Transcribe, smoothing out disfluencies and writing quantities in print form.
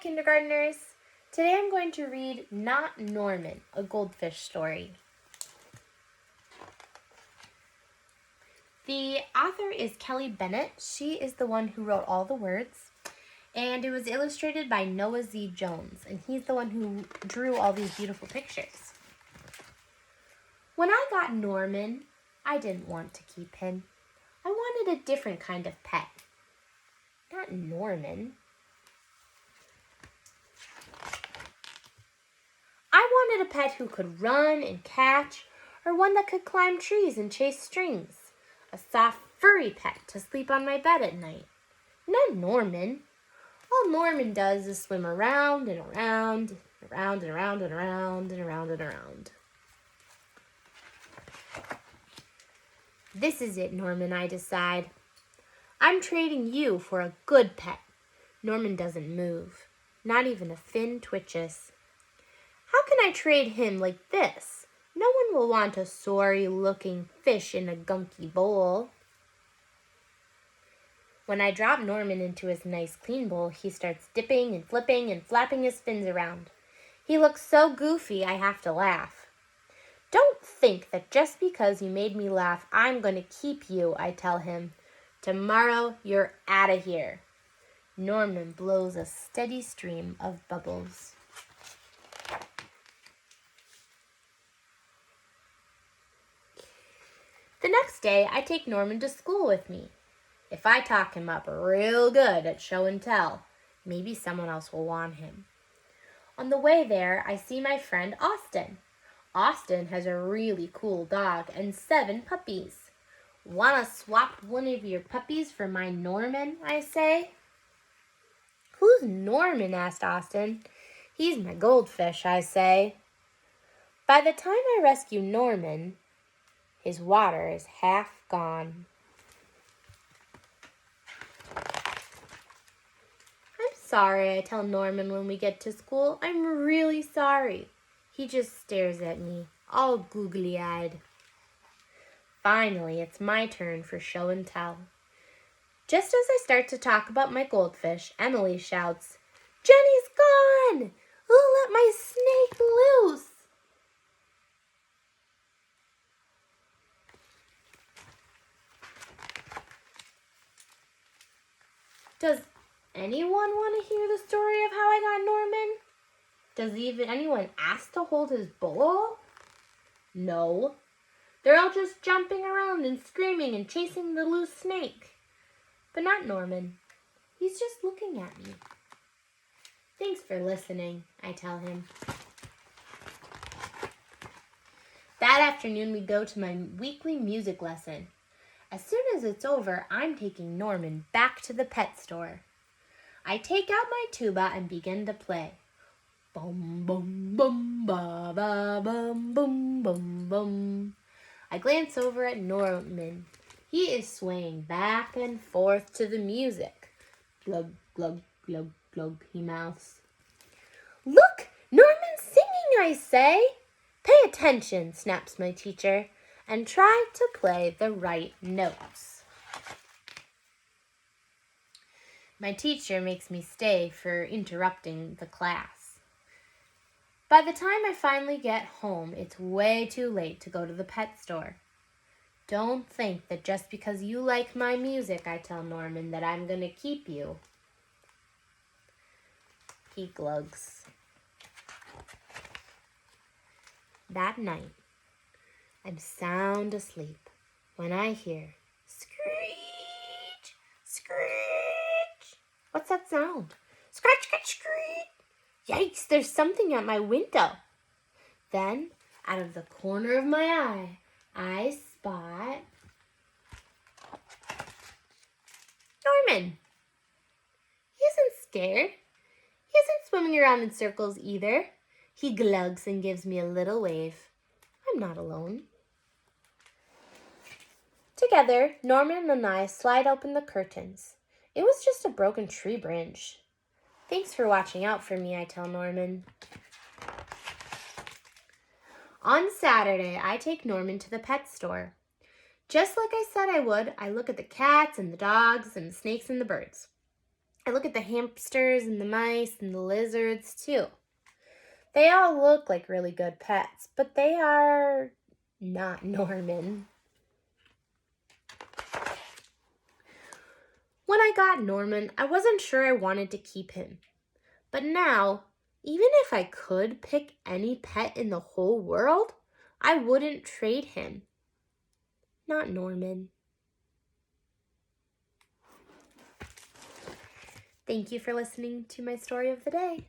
kindergartners. Today I'm going to read Not Norman, a goldfish story. The author is Kelly Bennett. She is the one who wrote all the words. And it was illustrated by Noah Z. Jones. And he's the one who drew all these beautiful pictures. When I got Norman, I didn't want to keep him. I wanted a different kind of pet. Not Norman. I wanted a pet who could run and catch, or one that could climb trees and chase strings. A soft, furry pet to sleep on my bed at night. Not Norman. All Norman does is swim around and around, around and around and around and around and around. This is it, Norman, I decide. I'm trading you for a good pet. Norman doesn't move. Not even a fin twitches. How can I trade him like this? No one will want a sorry-looking fish in a gunky bowl. When I drop Norman into his nice clean bowl, he starts dipping and flipping and flapping his fins around. He looks so goofy, I have to laugh. Don't think that just because you made me laugh, I'm going to keep you, I tell him. Tomorrow, you're out of here. Norman blows a steady stream of bubbles. The next day, I take Norman to school with me. If I talk him up real good at show and tell, maybe someone else will want him. On the way there, I see my friend Austin. Austin has a really cool dog and 7 puppies. Wanna swap one of your puppies for my Norman, I say? Who's Norman? Asked Austin. He's my goldfish, I say. By the time I rescue Norman, his water is half gone. I'm sorry, I tell Norman when we get to school. I'm really sorry. He just stares at me, all googly-eyed. Finally, it's my turn for show and tell. Just as I start to talk about my goldfish, Emily shouts, "Jenny's gone! Who let my snake loose?" Does anyone want to hear the story of how I got Norman? Does even anyone ask to hold his bowl? No. They're all just jumping around and screaming and chasing the loose snake. But not Norman. He's just looking at me. Thanks for listening, I tell him. That afternoon, we go to my weekly music lesson. As soon as it's over, I'm taking Norman back to the pet store. I take out my tuba and begin to play. Bum, bum, bum, ba, ba, bum, bum, bum, bum. I glance over at Norman. He is swaying back and forth to the music. Glug, glug, glug, glug, he mouths. Look, Norman's singing, I say. Pay attention, snaps my teacher, and try to play the right notes. My teacher makes me stay for interrupting the class. By the time I finally get home, it's way too late to go to the pet store. Don't think that just because you like my music, I tell Norman, that I'm going to keep you. He glugs. That night, I'm sound asleep when I hear screech, screech. What's that sound? Scratch, scratch, screech. Yikes, there's something at my window. Then, out of the corner of my eye, I spot Norman. He isn't scared. He isn't swimming around in circles either. He glugs and gives me a little wave. I'm not alone. Together, Norman and I slide open the curtains. It was just a broken tree branch. Thanks for watching out for me, I tell Norman. On Saturday, I take Norman to the pet store. Just like I said I would, I look at the cats and the dogs and the snakes and the birds. I look at the hamsters and the mice and the lizards too. They all look like really good pets, but they are not Norman. When I got Norman, I wasn't sure I wanted to keep him. But now, even if I could pick any pet in the whole world, I wouldn't trade him. Not Norman. Thank you for listening to my story of the day.